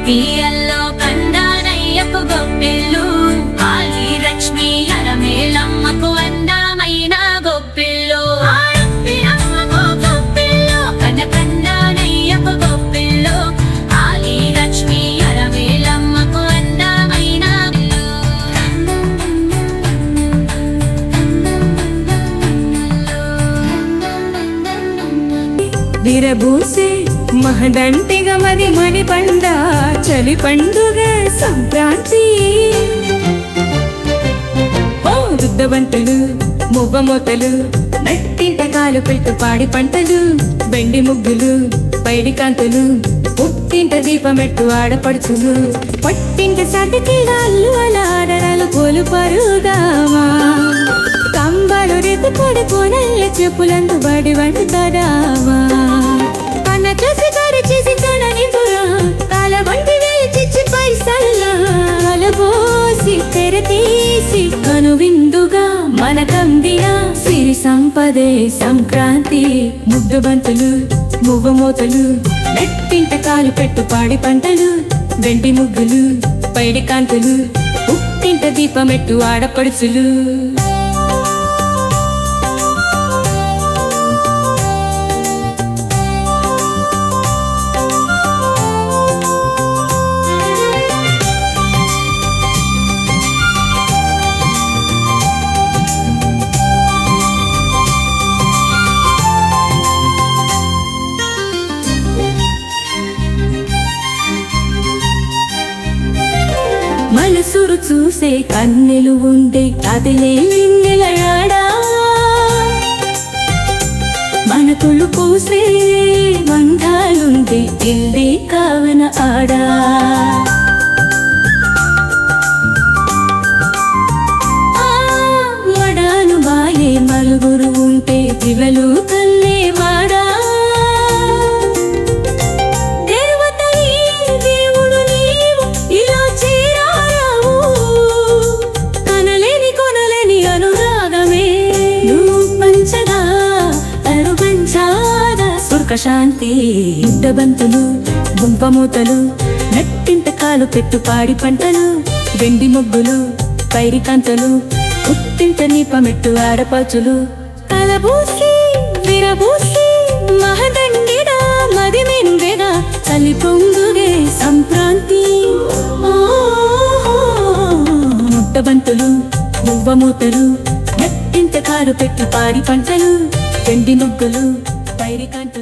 బియ్యంలో కందానయ్యకు గొప్పిల్లు, ఆలి లక్ష్మి అరమేలమ్మకు అందమైన గొప్పిల్లు, ఆడపి అమ్మకు గొప్పిల్లు, కనకందానయ్యకు గొప్పిల్లు, ఆలి లక్ష్మి అరమేలమ్మకు అందమైన విరబూసే మహదంటిగా మరి మణి పండ చలి పండుగ సంక్రాంతి. ఓ దుద్దబంతులు మువ్వ మూతలు నట్టింట కాలు పెట్టు పాడి పంటలు, బెండి ముగ్గులు పైడి కాంతులు, పుట్టింట దీపమెట్టు ఆడపడుచులు, పట్టింట సటికిగాళ్ళు అలాడరాలు పోలు పరుగామా, కంబాలు రెత్తు పడి పోనల్ల చెప్పులందు బడి వండుతారామా, అన్న చూసి గారు చేసి తనని పురా కాల బండి వేచిచ్చి పైసల్లా అలబోసి తెర తీసి కను విందుగా మనకందిన సిరి సంపదే సంక్రాంతి. ముద్దు బంతులు మువ్వ మోతలు నెట్టింట కాలు పెట్టు పాడి పంటలు, వెండి ముగ్గులు పైడి కాంతులు, పుట్టింట దీపమెట్టు ఆడపడుచులు. మనసురు చూసే కన్నెలు ఉండే కదిలే వెన్నెలయాడా, మనకులు పూసే బంధాలుండే ఎల్లి కావన ఆడా, మడాను బాలే మలుగురు ఉంటే దివలు కల్లే వాడా, శాంతి. ముద్దబంతులు గుంపమూతలు నట్టింట కాలు పెట్టు పాడి పంటలు, వెండి ముగ్గులు పైరి కాంతలు, పుట్టింట నీపమెట్టు ఆడపచులు, కలబూసి విరబూసి మహదండిగా మది మెండెగా చలి పొంగుగే సంక్రాంతి. ముద్దబంతులు గుంపమూతలు నట్టింట కాలు పెట్టు పాడి పంటలు, వెండి ముగ్గులు పైరి కాంతలు.